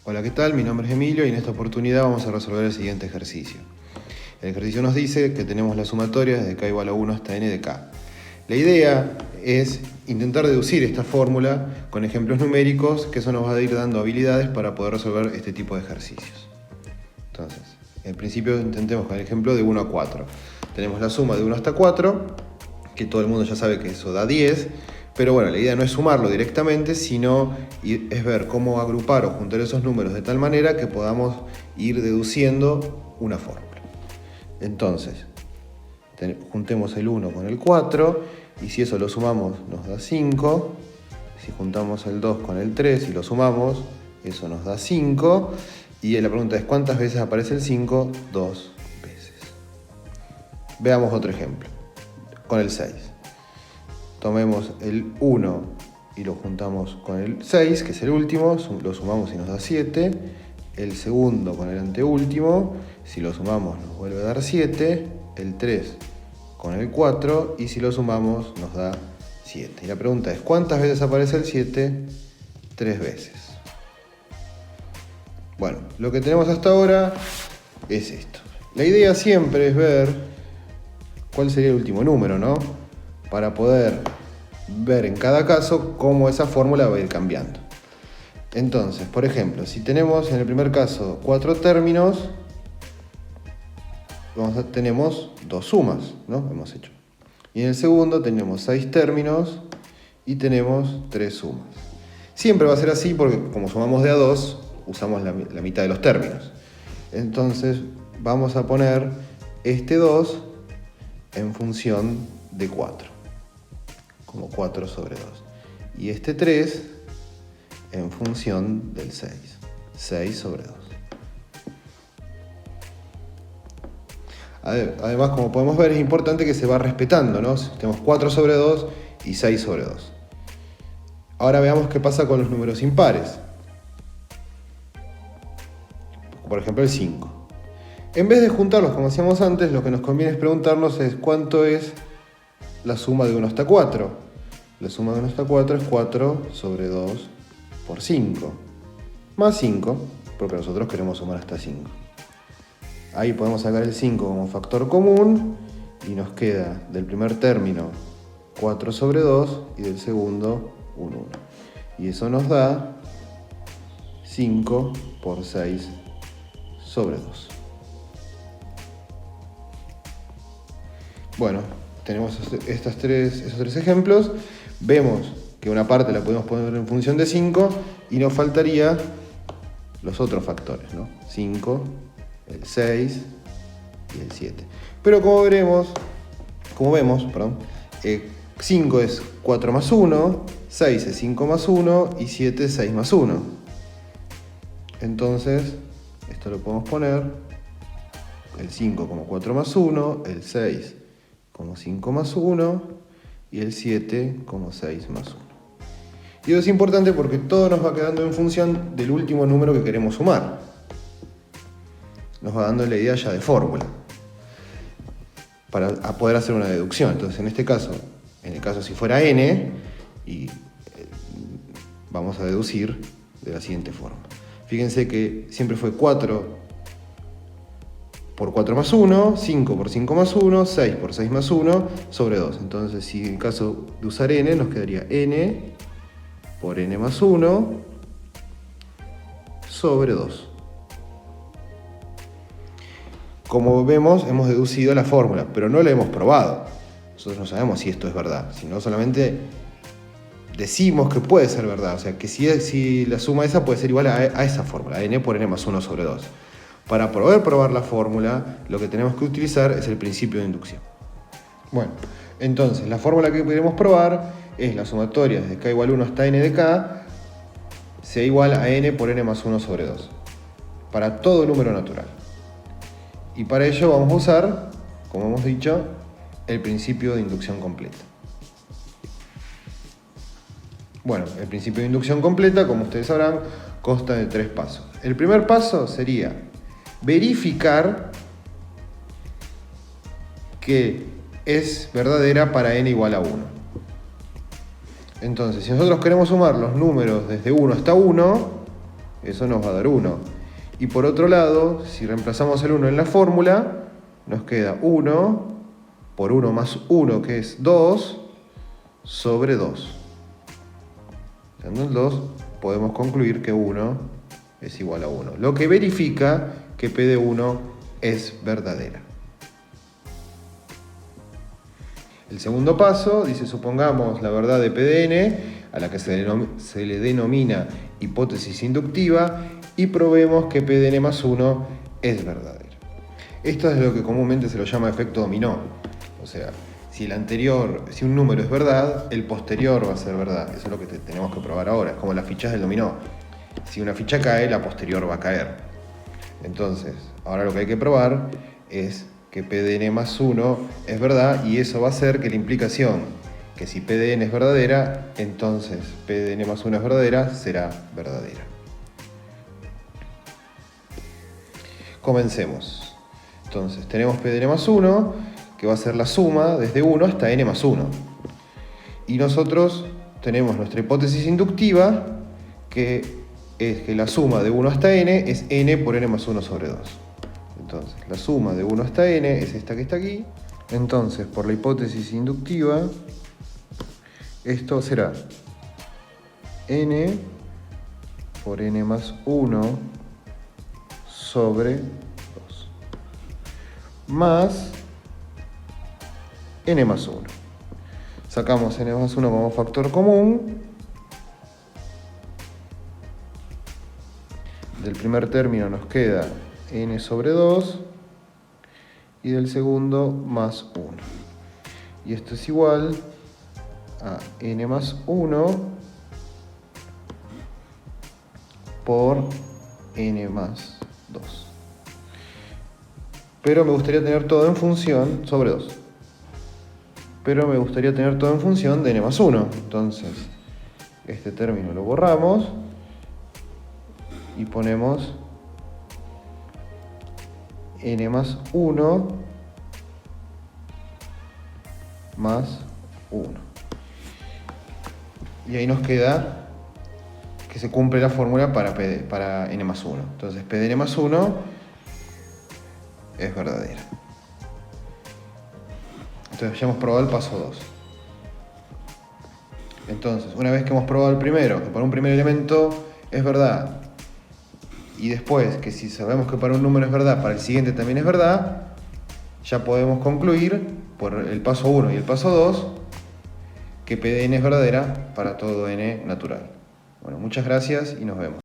Hola, ¿qué tal? Mi nombre es Emilio y en esta oportunidad vamos a resolver el siguiente ejercicio. El ejercicio nos dice que tenemos la sumatoria desde k igual a 1 hasta n de k. La idea es intentar deducir esta fórmula con ejemplos numéricos, que eso nos va a ir dando habilidades para poder resolver este tipo de ejercicios. Entonces, en principio intentemos con el ejemplo de 1 a 4. Tenemos la suma de 1 hasta 4, que todo el mundo ya sabe que eso da 10, pero bueno, la idea no es sumarlo directamente, sino es ver cómo agrupar o juntar esos números de tal manera que podamos ir deduciendo una fórmula. Entonces, juntemos el 1 con el 4, y si eso lo sumamos nos da 5. Si juntamos el 2 con el 3 y lo sumamos, eso nos da 5. Y la pregunta es, ¿cuántas veces aparece el 5? 2 veces. Veamos otro ejemplo, con el 6. Tomemos el 1 y lo juntamos con el 6, que es el último, lo sumamos y nos da 7. El segundo con el anteúltimo, si lo sumamos nos vuelve a dar 7. El 3 con el 4 y si lo sumamos nos da 7. Y la pregunta es, ¿cuántas veces aparece el 7? 3 veces. Bueno, lo que tenemos hasta ahora es esto. La idea siempre es ver cuál sería el último número, ¿no? Para poder ver en cada caso cómo esa fórmula va a ir cambiando. Entonces, por ejemplo, si tenemos en el primer caso 4 términos, tenemos 2 sumas, ¿no? Hemos hecho. Y en el segundo tenemos 6 términos y tenemos 3 sumas. Siempre va a ser así porque como sumamos de a 2, usamos la mitad de los términos. Entonces vamos a poner este 2 en función de 4, como 4 sobre 2. Y este 3 en función del 6, 6 sobre 2. Además, como podemos ver, es importante que se va respetando, ¿no? Tenemos 4 sobre 2 y 6 sobre 2. Ahora veamos qué pasa con los números impares. Por ejemplo, el 5. En vez de juntarlos como hacíamos antes, lo que nos conviene es preguntarnos es cuánto es la suma de 1 hasta 4. La suma de 1 hasta 4 es 4 sobre 2 por 5. Más 5, porque nosotros queremos sumar hasta 5. Ahí podemos sacar el 5 como factor común y nos queda del primer término 4 sobre 2 y del segundo un 1. Y eso nos da 5 por 6 sobre 2. Bueno, tenemos esos tres ejemplos. Vemos que una parte la podemos poner en función de 5 y nos faltaría los otros factores, ¿no? 5, el 6 y el 7. Pero como vemos, 5 es 4 más 1, 6 es 5 más 1 y 7 es 6 más 1. Entonces, esto lo podemos poner, el 5 como 4 más 1, el 6 como 5 más 1 y el 7 como 6 más 1. Y eso es importante porque todo nos va quedando en función del último número que queremos sumar. Nos va dando la idea ya de fórmula para poder hacer una deducción. Entonces, en este caso, en el caso si fuera n, y vamos a deducir de la siguiente forma. Fíjense que siempre fue 4 por 4 más 1, 5 por 5 más 1, 6 por 6 más 1, sobre 2. Entonces, si en caso de usar n, nos quedaría n por n más 1 sobre 2. Como vemos, hemos deducido la fórmula, pero no la hemos probado. Nosotros no sabemos si esto es verdad, sino solamente decimos que puede ser verdad. O sea, que si la suma esa puede ser igual a esa fórmula, n por n más 1 sobre 2. Para poder probar la fórmula, lo que tenemos que utilizar es el principio de inducción. Bueno, entonces, la fórmula que queremos probar es la sumatoria desde k igual a 1 hasta n de k sea igual a n por n más 1 sobre 2. Para todo número natural. Y para ello vamos a usar, como hemos dicho, el principio de inducción completa. Bueno, el principio de inducción completa, como ustedes sabrán, consta de 3 pasos. El primer paso sería verificar que es verdadera para n igual a 1. Entonces, si nosotros queremos sumar los números desde 1 hasta 1, eso nos va a dar 1. Y por otro lado, si reemplazamos el 1 en la fórmula, nos queda 1 por 1 más 1, que es 2, sobre 2. Teniendo el 2, podemos concluir que 1 es igual a 1, lo que verifica que P de 1 es verdadera. El segundo paso dice: supongamos la verdad de P de n, a la que se le denomina hipótesis inductiva, y probemos que P de n más 1 es verdadera. Esto es lo que comúnmente se lo llama efecto dominó. O sea, si un número es verdad, el posterior va a ser verdad. Eso es lo que tenemos que probar ahora. Es como las fichas del dominó. Si una ficha cae, la posterior va a caer. Entonces, ahora lo que hay que probar es que P de n más 1 es verdad, y eso va a hacer que la implicación, que si P de n es verdadera, entonces P de n más 1 es verdadera, será verdadera. Comencemos. Entonces, tenemos P de n más 1, que va a ser la suma desde 1 hasta n más 1. Y nosotros tenemos nuestra hipótesis inductiva, que es que la suma de 1 hasta n es n por n más 1 sobre 2. Entonces, la suma de 1 hasta n es esta que está aquí. Entonces, por la hipótesis inductiva, esto será n por n más 1 sobre 2 más n más 1. Sacamos n más 1 como factor común. Del primer término nos queda n sobre 2 y del segundo más 1. Y esto es igual a n más 1 por n más 2. Pero me gustaría tener todo en función sobre 2. Pero me gustaría tener todo en función de n más 1. Entonces, este término lo borramos y ponemos n más 1 más 1. Y ahí nos queda que se cumple la fórmula para n más 1. Entonces, P de n más 1 es verdadera. Entonces, ya hemos probado el paso 2. Entonces, una vez que hemos probado el primero, que para un primer elemento es verdad, y después que si sabemos que para un número es verdad, para el siguiente también es verdad, ya podemos concluir por el paso 1 y el paso 2 que P de n es verdadera para todo n natural. Bueno, muchas gracias y nos vemos.